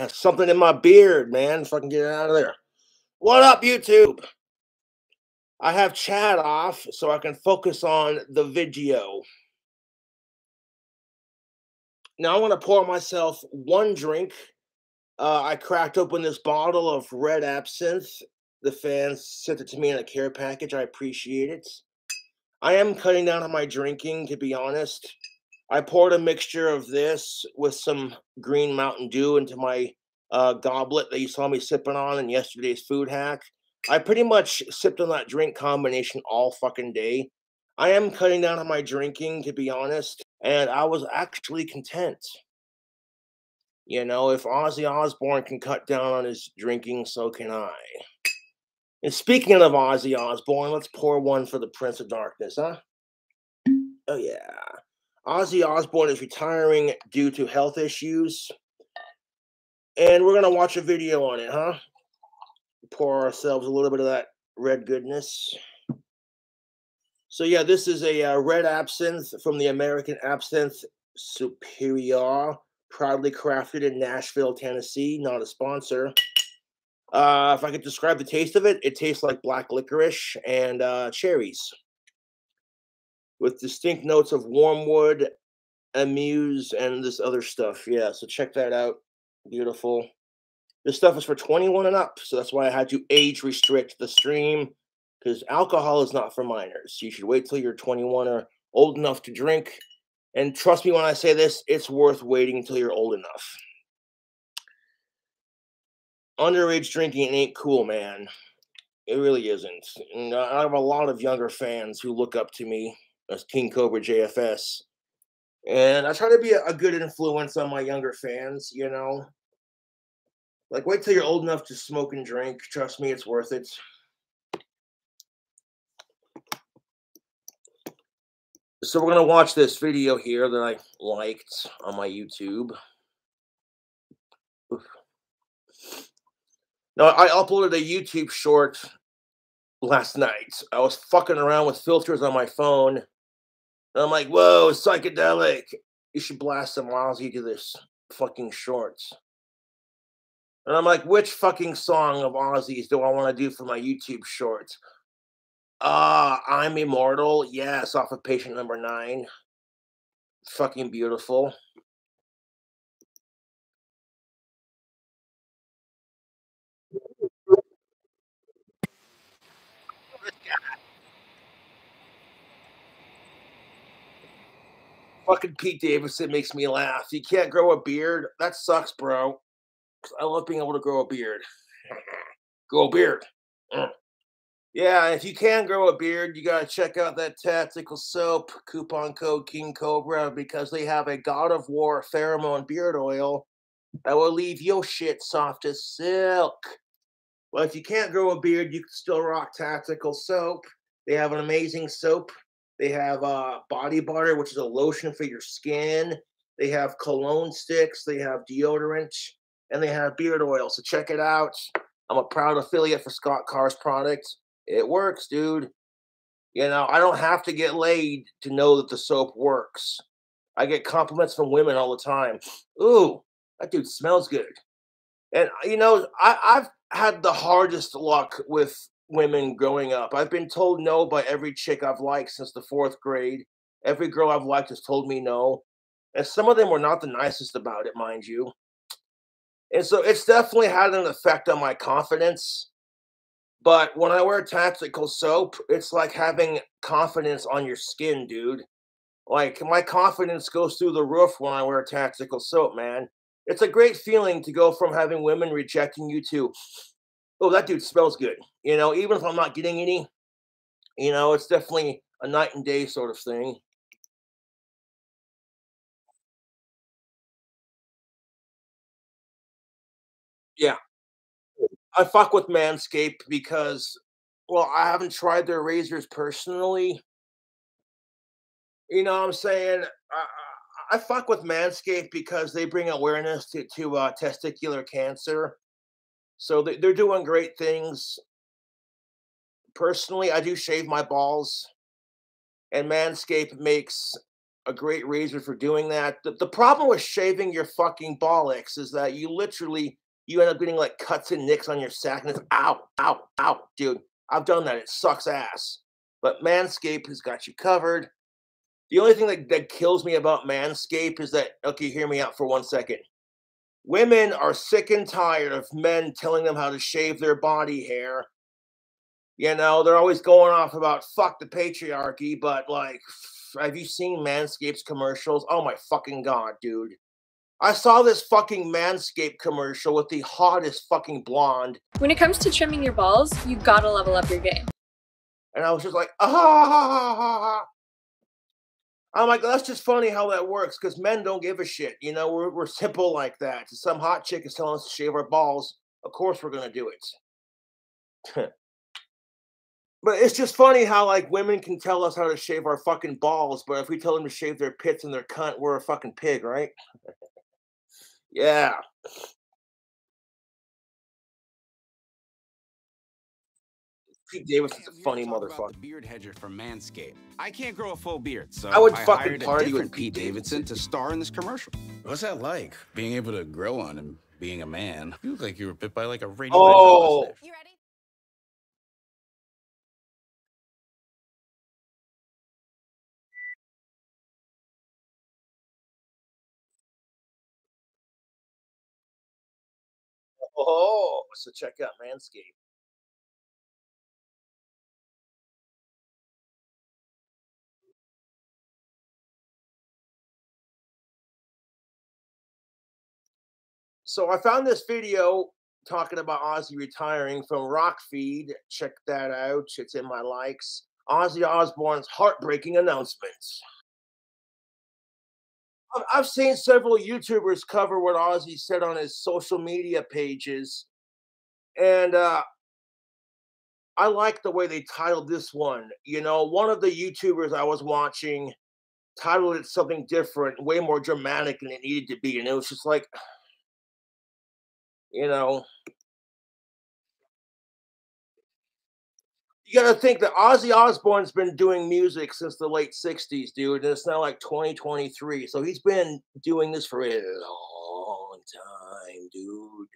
Has something in my beard, man. Fucking get it out of there. What up, YouTube? I have chat off so I can focus on the video. Now I want to pour myself one drink. I cracked open this bottle of red absinthe. The fans sent it to me in a care package. I appreciate it. I am cutting down on my drinking, to be honest. I poured a mixture of this with some green Mountain Dew into my goblet that you saw me sipping on in yesterday's food hack. I pretty much sipped on that drink combination all fucking day. I am cutting down on my drinking, to be honest, and I was actually content. You know, if Ozzy Osbourne can cut down on his drinking, so can I. And speaking of Ozzy Osbourne, let's pour one for the Prince of Darkness, huh? Oh, yeah. Ozzy Osbourne is retiring due to health issues. And we're going to watch a video on it, huh? Pour ourselves a little bit of that red goodness. So, yeah, this is a red absinthe from the American Absinthe Superior, proudly crafted in Nashville, Tennessee. Not a sponsor. If I could describe the taste of it, it tastes like black licorice and cherries, with distinct notes of wormwood, amuse, and this other stuff. Yeah, so check that out. Beautiful. This stuff is for 21 and up, so that's why I had to age restrict the stream, because alcohol is not for minors. You should wait till you're 21 or old enough to drink. And trust me when I say this, it's worth waiting until you're old enough. Underage drinking ain't cool, man. It really isn't. And I have a lot of younger fans who look up to me as KingCobraJFS. And I try to be a good influence on my younger fans, you know. Like, wait till you're old enough to smoke and drink. Trust me, it's worth it. So we're going to watch this video here that I liked on my YouTube. Oof. Now, I uploaded a YouTube short last night. I was fucking around with filters on my phone. And I'm like, whoa, psychedelic. You should blast some Ozzy to this fucking shorts. And I'm like, which fucking song of Ozzy's do I want to do for my YouTube shorts? I'm Immortal. Yes, off of Patient Number 9. Fucking beautiful. Fucking Pete Davidson makes me laugh. You can't grow a beard? That sucks, bro. I love being able to grow a beard. Grow a beard. Yeah, if you can grow a beard, you gotta check out that tactical soap, coupon code King Cobra, because they have a God of War pheromone beard oil that will leave your shit soft as silk. Well, if you can't grow a beard, you can still rock tactical soap. They have an amazing soap. They have body butter, which is a lotion for your skin. They have cologne sticks. They have deodorant, and they have beard oil. So check it out. I'm a proud affiliate for Scott Carr's product. It works, dude. You know, I don't have to get laid to know that the soap works. I get compliments from women all the time. Ooh, that dude smells good. And you know, I've had the hardest luck with women growing up. I've been told no by every chick I've liked since the 4th grade. Every girl I've liked has told me no. And some of them were not the nicest about it, mind you. And so it's definitely had an effect on my confidence. But when I wear tactical soap, it's like having confidence on your skin, dude. Like, my confidence goes through the roof when I wear tactical soap, man. It's a great feeling to go from having women rejecting you to, oh, that dude smells good. You know, even if I'm not getting any, you know, it's definitely a night and day sort of thing. Yeah. I fuck with Manscaped because, well, I haven't tried their razors personally. You know what I'm saying? I fuck with Manscaped because they bring awareness to testicular cancer. So they're doing great things. Personally, I do shave my balls, and Manscaped makes a great reason for doing that. The problem with shaving your fucking bollocks is that you end up getting like cuts and nicks on your sack, and it's ow, ow, ow, dude. I've done that. It sucks ass. But Manscaped has got you covered. The only thing that kills me about Manscaped is that, okay, hear me out for 1 second. Women are sick and tired of men telling them how to shave their body hair. You know, they're always going off about fuck the patriarchy, but like, have you seen Manscaped's commercials? Oh my fucking god, dude. I saw this fucking Manscaped commercial with the hottest fucking blonde. When it comes to trimming your balls, you gotta level up your game. And I was just like, ah, ha, ha, ha, ha. I'm like, that's just funny how that works, because men don't give a shit. You know, we're simple like that. Some hot chick is telling us to shave our balls. Of course we're gonna do it. But it's just funny how like women can tell us how to shave our fucking balls, but if we tell them to shave their pits and their cunt, we're a fucking pig, right? Yeah. Pete Davidson's a funny motherfucker. The beard hedger from Manscaped. I can't grow a full beard, so I would fucking hired party a different with Pete Davidson to star in this commercial. What's that like? Being able to grow on and being a man. You look like you were bit by like a radioactive Oh. You ready? Oh, so check out Manscaped. So I found this video talking about Ozzy retiring from Rockfeed. Check that out. It's in my likes. Ozzy Osbourne's heartbreaking announcements. I've seen several YouTubers cover what Ozzy said on his social media pages, and I like the way they titled this one. You know, one of the YouTubers I was watching titled it something different, way more dramatic than it needed to be, and it was just like, you know, you gotta think that Ozzy Osbourne's been doing music since the late 60s, dude, and it's now like 2023. So he's been doing this for a long time, dude.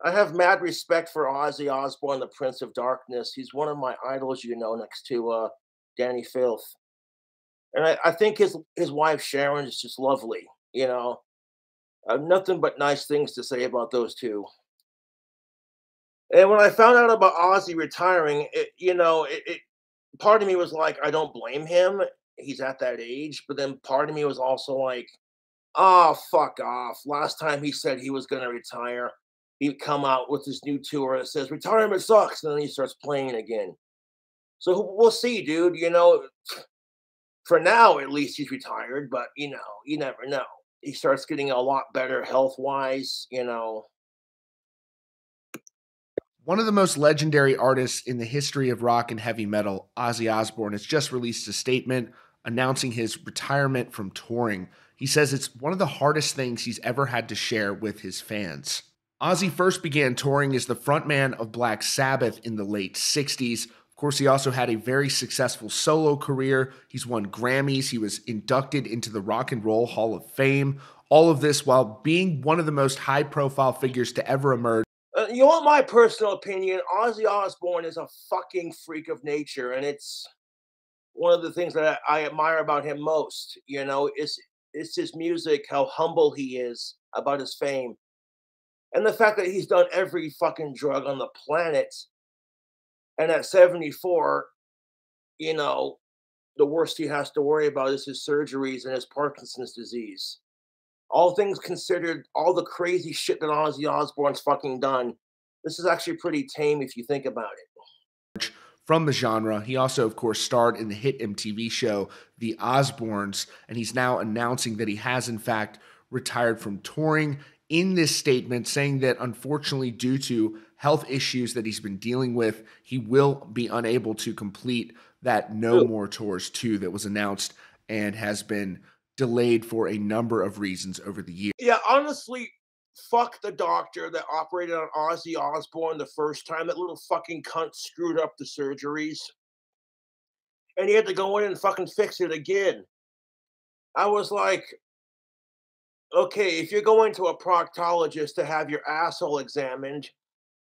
I have mad respect for Ozzy Osbourne, the Prince of Darkness. He's one of my idols, you know, next to Danny Filth. And I think his wife Sharon is just lovely, you know. I have nothing but nice things to say about those two. And when I found out about Ozzy retiring, it part of me was like, I don't blame him. He's at that age. But then part of me was also like, oh, fuck off. Last time he said he was going to retire, he'd come out with this new tour that says retirement sucks. And then he starts playing again. So we'll see, dude. You know, for now, at least he's retired. But, you know, you never know. He starts getting a lot better health wise, you know. One of the most legendary artists in the history of rock and heavy metal, Ozzy Osbourne, has just released a statement announcing his retirement from touring. He says it's one of the hardest things he's ever had to share with his fans. Ozzy first began touring as the frontman of Black Sabbath in the late 60s. Of course, he also had a very successful solo career. He's won Grammys. He was inducted into the Rock and Roll Hall of Fame. All of this while being one of the most high-profile figures to ever emerge. You want my personal opinion? Ozzy Osbourne is a fucking freak of nature, and it's one of the things that I admire about him most. You know, it's his music, how humble he is about his fame, and the fact that he's done every fucking drug on the planet. And at 74, you know, the worst he has to worry about is his surgeries and his Parkinson's disease. All things considered, all the crazy shit that Ozzy Osbourne's fucking done, this is actually pretty tame if you think about it. From the genre. He also, of course, starred in the hit MTV show The Osbournes, and he's now announcing that he has, in fact, retired from touring. In this statement, saying that unfortunately, due to health issues that he's been dealing with, he will be unable to complete that No More Tours 2 that was announced and has been delayed for a number of reasons over the years. Yeah, honestly, fuck the doctor that operated on Ozzy Osbourne the first time. That little fucking cunt screwed up the surgeries. And he had to go in and fucking fix it again. I was like, okay, if you're going to a proctologist to have your asshole examined,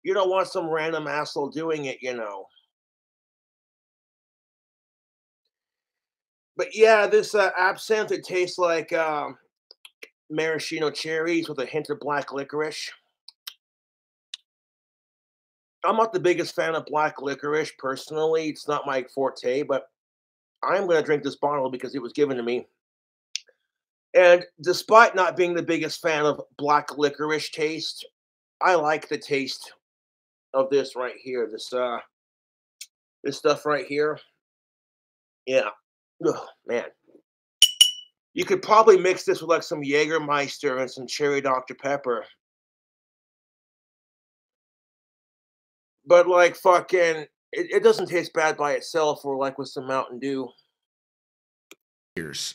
you don't want some random asshole doing it, you know. But yeah, this absinthe, it tastes like maraschino cherries with a hint of black licorice. I'm not the biggest fan of black licorice personally. It's not my forte, but I'm going to drink this bottle because it was given to me. And despite not being the biggest fan of black licorice taste, I like the taste of this right here. This stuff right here. Yeah. Ugh, man. You could probably mix this with like some Jägermeister and some cherry Dr. Pepper. But like fucking it doesn't taste bad by itself or like with some Mountain Dew. Years.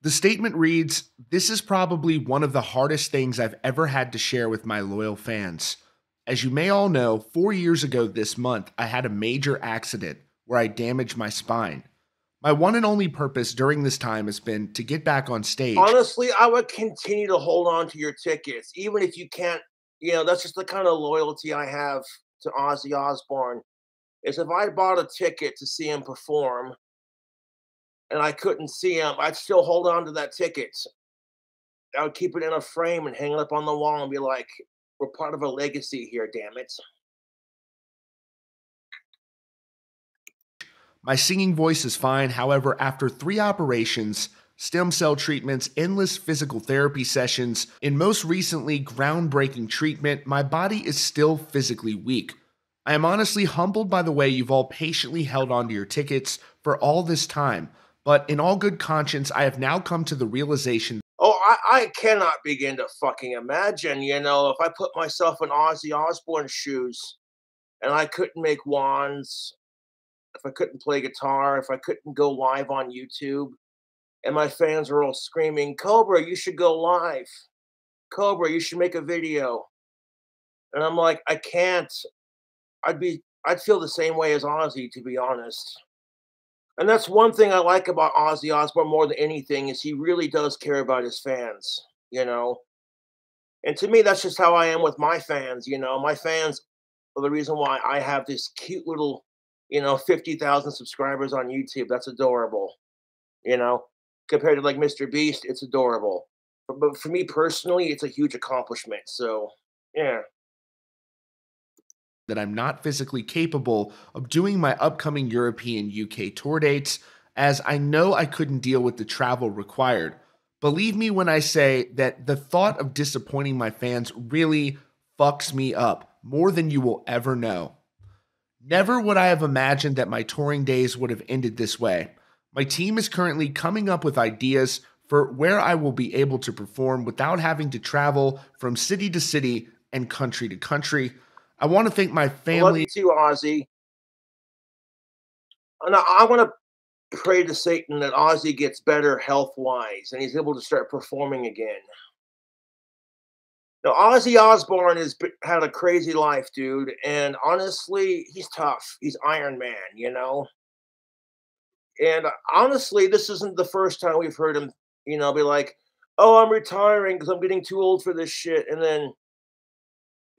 The statement reads, "This is probably one of the hardest things I've ever had to share with my loyal fans. As you may all know, 4 years ago this month, I had a major accident where I damaged my spine. My one and only purpose during this time has been to get back on stage." Honestly, I would continue to hold on to your tickets, even if you can't, that's just the kind of loyalty I have to Ozzy Osbourne. Is if I bought a ticket to see him perform and I couldn't see him, I'd still hold on to that ticket. I would keep it in a frame and hang it up on the wall and be like, we're part of a legacy here, damn it. My singing voice is fine. However, after 3 operations, stem cell treatments, endless physical therapy sessions, and most recently, groundbreaking treatment, my body is still physically weak. I am honestly humbled by the way you've all patiently held on to your tickets for all this time, but in all good conscience, I have now come to the realization. Oh, I cannot begin to fucking imagine, if I put myself in Ozzy Osbourne's shoes and I couldn't make wands, if I couldn't play guitar, if I couldn't go live on YouTube, and my fans are all screaming, Cobra, you should go live. Cobra, you should make a video. And I'm like, I can't. I'd feel the same way as Ozzy, to be honest. And that's one thing I like about Ozzy Osbourne more than anything is he really does care about his fans, you know. And to me, that's just how I am with my fans, My fans are the reason why I have this cute little, 50,000 subscribers on YouTube. That's adorable, you know. Compared to like Mr. Beast, it's adorable. But for me personally, it's a huge accomplishment. So, yeah. That I'm not physically capable of doing my upcoming European UK tour dates, as I know I couldn't deal with the travel required. Believe me when I say that the thought of disappointing my fans really fucks me up more than you will ever know. Never would I have imagined that my touring days would have ended this way. My team is currently coming up with ideas for where I will be able to perform without having to travel from city to city and country to country. I want to thank my I love family. you too, Ozzy. And I want to pray to Satan that Ozzy gets better health-wise and he's able to start performing again. Now, Ozzy Osbourne has had a crazy life, dude, and honestly, he's tough. He's Iron Man, And honestly, this isn't the first time we've heard him, be like, "Oh, I'm retiring because I'm getting too old for this shit," and then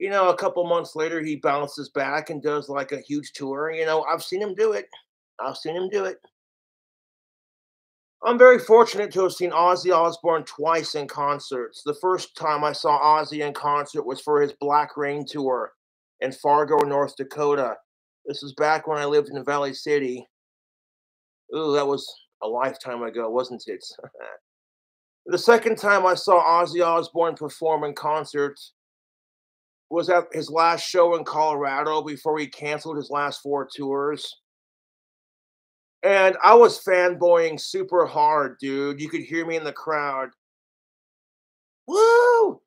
a couple months later, he bounces back and does like a huge tour. I've seen him do it. I've seen him do it. I'm very fortunate to have seen Ozzy Osbourne twice in concerts. The first time I saw Ozzy in concert was for his Black Rain tour in Fargo, North Dakota. This was back when I lived in Valley City. Ooh, that was a lifetime ago, wasn't it? The second time I saw Ozzy Osbourne perform in concert was at his last show in Colorado before he canceled his last 4 tours. And I was fanboying super hard, dude. You could hear me in the crowd. Woo!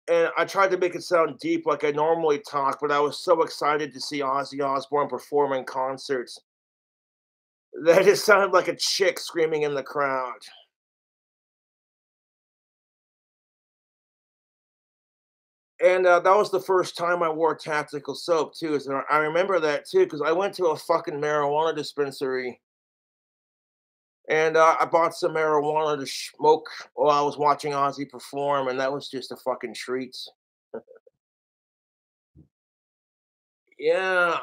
And I tried to make it sound deep like I normally talk, but I was so excited to see Ozzy Osbourne perform in concerts that it sounded like a chick screaming in the crowd. And that was the first time I wore tactical soap, too. So I remember that, too, because I went to a fucking marijuana dispensary And I bought some marijuana to smoke while I was watching Ozzy perform, and that was just a fucking treat. Yeah.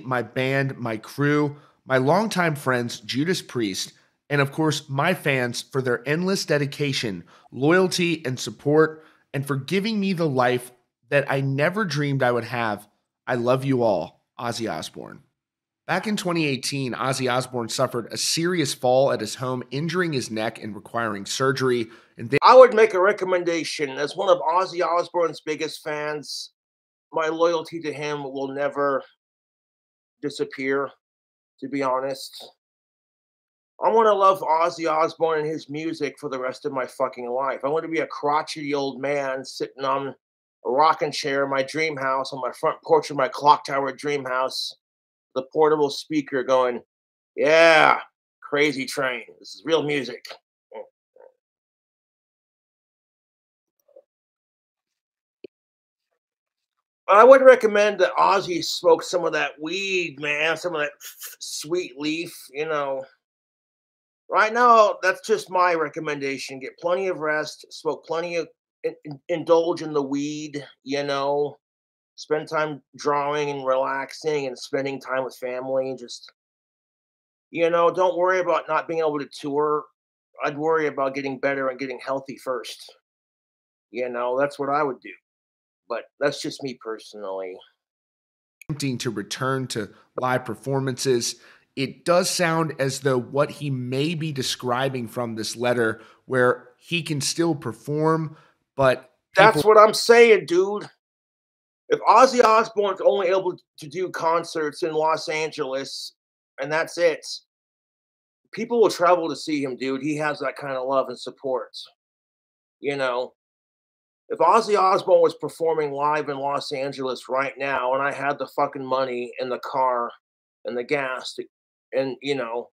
My band, my crew, my longtime friends, Judas Priest, and of course, my fans for their endless dedication, loyalty, and support, and for giving me the life that I never dreamed I would have. I love you all, Ozzy Osbourne. Back in 2018, Ozzy Osbourne suffered a serious fall at his home, injuring his neck and requiring surgery. And then I would make a recommendation. As one of Ozzy Osbourne's biggest fans, my loyalty to him will never disappear, to be honest. I want to love Ozzy Osbourne and his music for the rest of my fucking life. I want to be a crotchety old man sitting on a rocking chair in my dream house on my front porch of my clock tower dream house, the portable speaker going, yeah, crazy train. This is real music. I would recommend that Ozzy smoke some of that weed, man, some of that sweet leaf, you know. Right now, that's just my recommendation. Get plenty of rest, smoke plenty of, indulge in the weed, you know, spend time drawing and relaxing and spending time with family. Just, you know, don't worry about not being able to tour. I'd worry about getting better and getting healthy first. You know, that's what I would do. But that's just me personally. attempting to return to live performances. It does sound as though what he may be describing from this letter, where he can still perform, but That's people what I'm saying, dude. If Ozzy Osbourne's only able to do concerts in Los Angeles and that's it, people will travel to see him, dude. He has that kind of love and support. You know, if Ozzy Osbourne was performing live in Los Angeles right now and I had the fucking money and the car and the gas and, you know,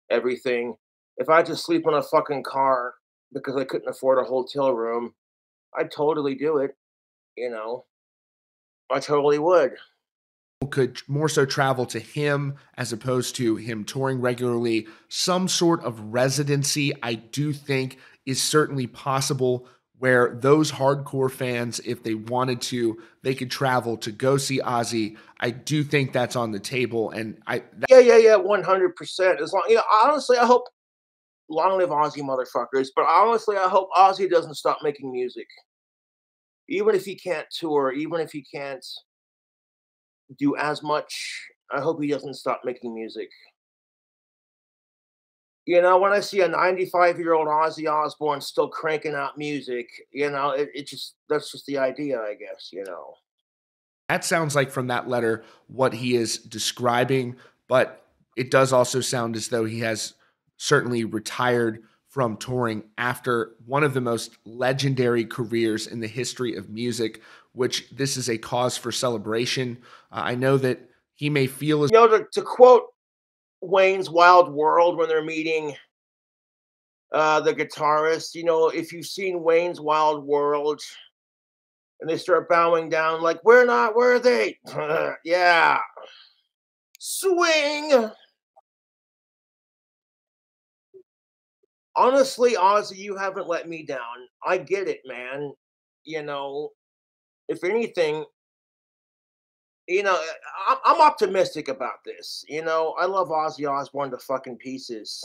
everything, if I had to sleep in a fucking car because I couldn't afford a hotel room, I'd totally do it. You know, I totally would. could more so travel to him as opposed to him touring regularly. Some sort of residency, I do think, is certainly possible where those hardcore fans, if they wanted to, they could travel to go see Ozzy. I do think that's on the table. And Yeah, 100%. As long, you know, honestly, I hope long live Ozzy motherfuckers. But honestly, I hope Ozzy doesn't stop making music, even if he can't tour, even if he can't do as much. I hope he doesn't stop making music. You know, when I see a 95-year-old Ozzy Osbourne still cranking out music, you know, it just that's just the idea, I guess. You know. that sounds like from that letter what he is describing, but it does also sound as though he has certainly retired from touring after one of the most legendary careers in the history of music, which this is a cause for celebration. I know that he may feel as You know, to quote Wayne's Wild World when they're meeting the guitarist, you know, if you've seen Wayne's Wild World and they start bowing down like we're not worthy. Yeah. Swing. Honestly, Ozzy, you haven't let me down. I get it, man. You know, if anything, you know, I'm optimistic about this. You know, I love Ozzy Osbourne to fucking pieces.